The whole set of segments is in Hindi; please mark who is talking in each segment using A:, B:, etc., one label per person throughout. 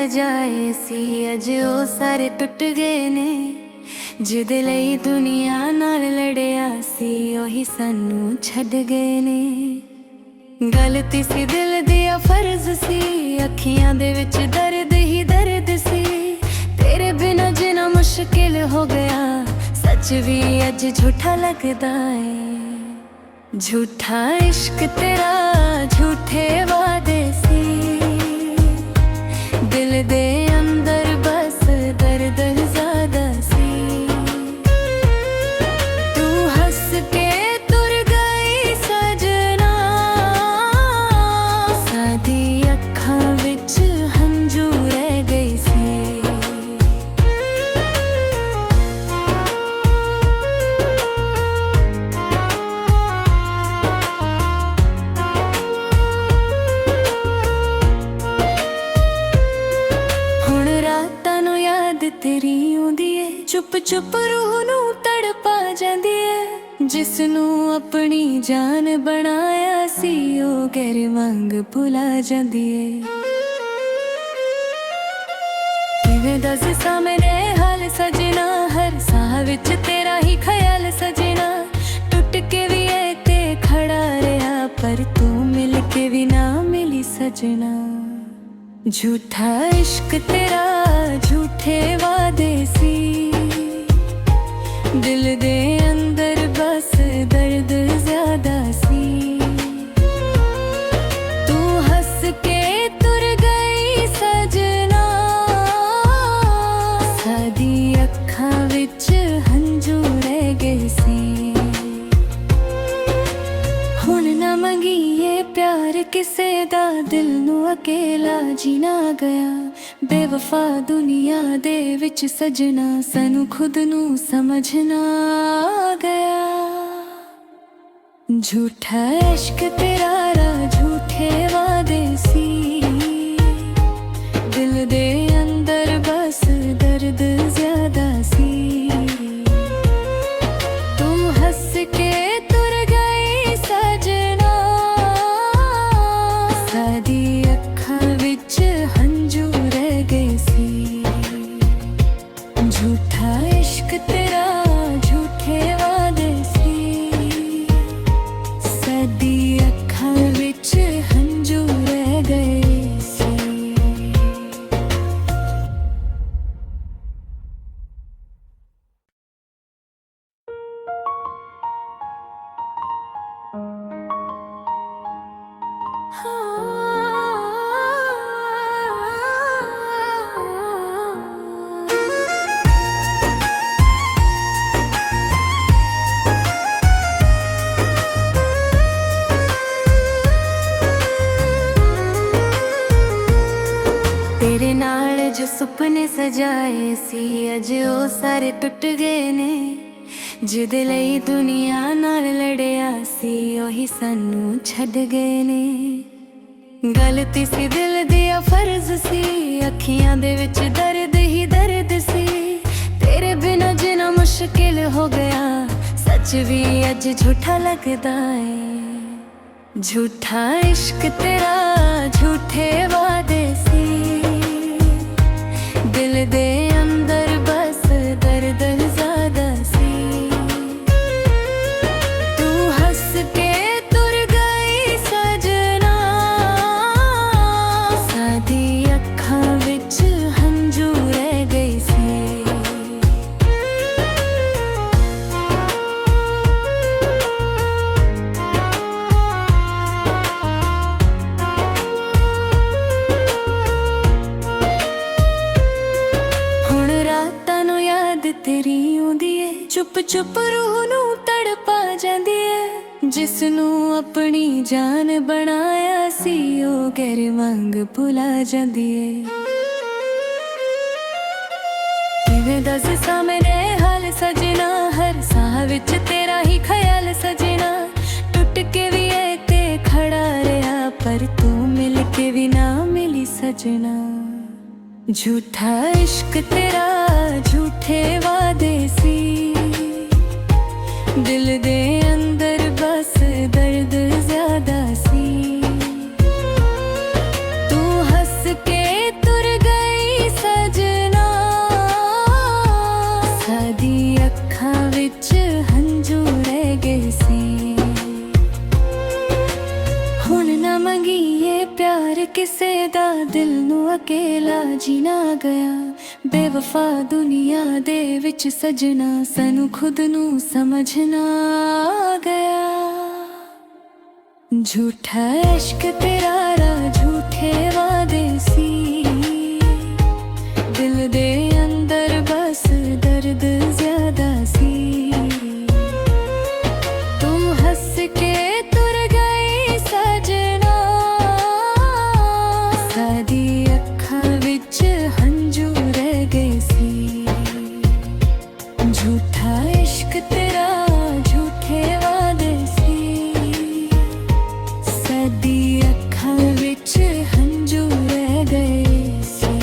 A: सजाए सी अज ओ सारे टुट गए ने। जिदे लई दुनिया नाल लड़िया सी ओही सानू छड़ गए ने। गलती सी दिल दिया फर्ज सी, अखियां दे विच दर्द ही दर्द सी। तेरे बिना जीना मुश्किल हो गया, सच भी अज झूठा लगदा है। झूठा इश्क तेरा झूठे वादे सी, दिल दे अंदर बस दर्द ज़्यादा सी। तू हंस के तुर गई सजना, सादी अखां विच हंजू रह गई सी। तेरी आउंदी है चुप चुप रूह नू तड़पा जांदी है। जिसनू अपनी जान बनाया सी ओ गैर वांग भुला जांदी है। किवें दस सामने हाल सजना, हर साह विच तेरा ही ख्याल सजना। टुट के भी है ते खड़ा रहा, पर तू मिल के भी ना मिली सजना। झूठा इश्क तेरा झूठे वादे सी, दिल दे अंदर बस दर्द ज़्यादा सी। तू हंस के तुर गई सजना, सादी अखां विच हंजू रह गए सी। हुण ना मंगीए प्यार किसे दा, दिल नू अकेला जीना गया। बेवफा दुनिया दे विच सजना, सानू खुद नू समझना गया। झूठा इश्क तेरा झूठे वादे सी, दिल दे अंदर बस दर्द ज़्यादा सी। तू हंस के तुर गई सजना, सादी अखां विच हंजू रह गए सी। झूठा इश्क तेरा झूठे वादे सी, सादी अखां विच हंजू रह गए सी। तेरे नाल जो सुपने सजाए सी अज ओ सारे टुट गए ने। जिदे लई दुनिया नाल लड़िया सी ओही सानू छड़ गए ने। गलती सी दिल दिया फर्ज सी, अखियां दे विच दर्द ही दर्द सी। तेरे बिना जीना मुश्किल हो गया, सच भी अज झूठा लगदा है। झूठा इश्क तेरा झूठे वादे सी, दिल दे अंदर बस दर्द ज़्यादा सी। तू हंस के तुर गई सजना, सादी अखां विच हंजू रह गई सी। तेरी आउंदी है चुप चुप रूह नू तड़पा जांदी है। जिसनू अपनी जान बनाया सी ओ गैर वांग भुला जांदी है। किवें दस सामने हाल सजना, हर साह विच तेरा ही ख्याल सजना। टुट के भी है ते खड़ा रहा, पर तू मिल के भी ना मिली सजना। झूठा इश्क तेरा झूठे वादे सी, दिल दे अंदर बस दर्द ज़्यादा सी। तू हंस के तुर गई जीना गया। बेवफा दुनिया दे विच सजना, सानू खुद नू समझना गया। झूठा इश्क तेरा रा झूठे वादे सी, दिल दे अंदर बस दर्द ज्यादा सी। तू हंस के तुर गई सजना, सादी अखां विच हंजू रह गए सी। झूठा इश्क तेरा झूठे वादे सी, सादी अखां विच हंजू रह गए सी।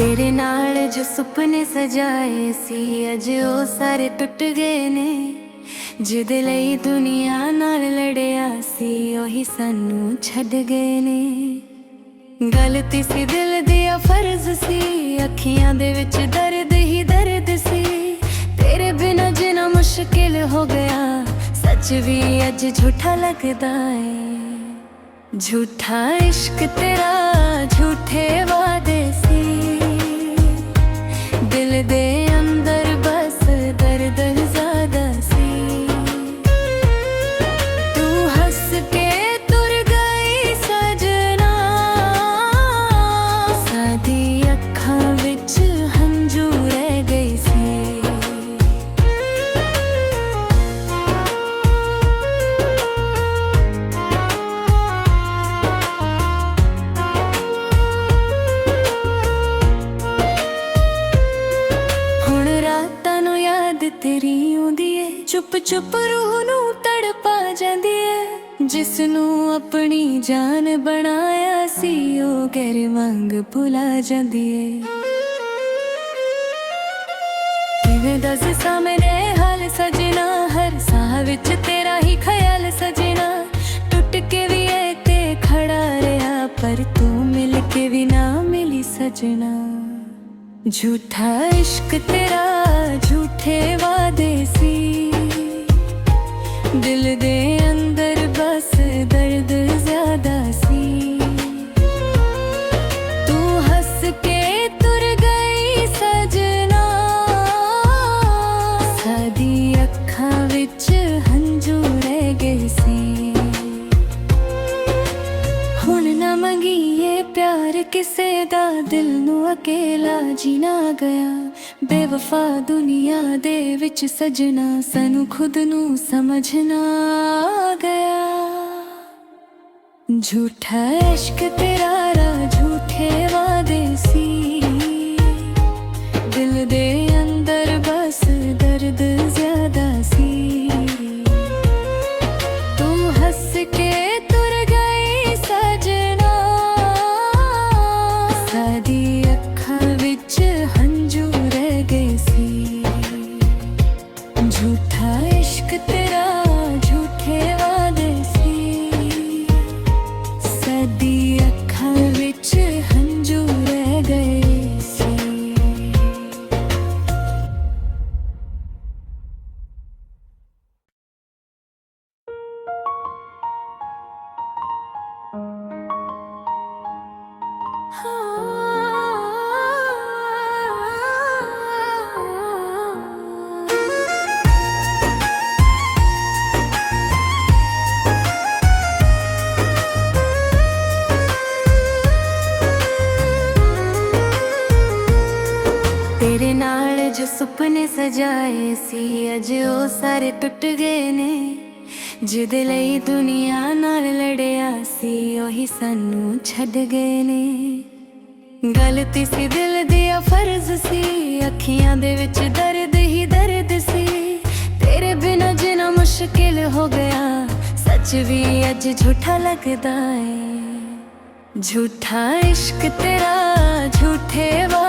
A: तेरे नाल जो सुपने सजाए सी, अज ओ सारे टुट गए ने। जिहदे लई दुनिया नाल लड़िया सी, ओही सानू छड्ड गए ने। गलती सी दिल दिया फर्ज सी, अखियां दे विच दर्द ही दर्द सी। तेरे बिना जीना मुश्किल हो गया, सच भी अज झूठा लगदा है। झूठा इश्क तेरा झूठे वादे सी, दिल दे अंदर बस दर्द ज्यादा सी। तू हंस के तुर गई सजना, सादी अखां विच हंजू रह गई सी। तेरी आउंदी है चुप चुप रूह नू तड़पा जांदी है। जिसनू अपनी जान बनाया सी, ओ गैर वांग भुला जांदी है। किवें दस सामने हाल सजना, हर साह विच तेरा ही ख्याल सजना। टुट के भी है ते खड़ा रहा, पर तू मिल के भी ना मिली सजना। झूठा इश्क तेरा झूठे वादे सी, दिल दे अंदर बस दर्द ज्यादा सी। तू हंस के तुर गई सजना, सादी अखां विच हंजू रह गए सी। हुण ना मंगीए प्यार किसे दा, दिल नू अकेला जीना गया। बेवफा दुनिया दे विच सजना, सानू खुद नू समझना गया। झूठा इश्क तेरा रा झूठे वादे सी, दिल दे अंदर बस दर्द ज्यादा सी। तू हंस के तुर गई सजना, सादी अखां विच हंजू रह गए सी। झूठा इश्क तेरा झूठे वादे सी, सादी अखां विच हंजू रह गए सी। तेरे नाल जो सुपने सजाए सी, अज ओ सारे टुट गए ने। जिहदे लई दुनिया नाल लड़िया सी, ओही सानू छड्ड गए ने। गलती सी दिल दिया फर्ज सी, अखियां दे विच दर्द ही दर्द सी। तेरे बिना जीना मुश्किल हो गया, सच भी अज झूठा लगदा है। झूठा इश्क तेरा झूठा थे वो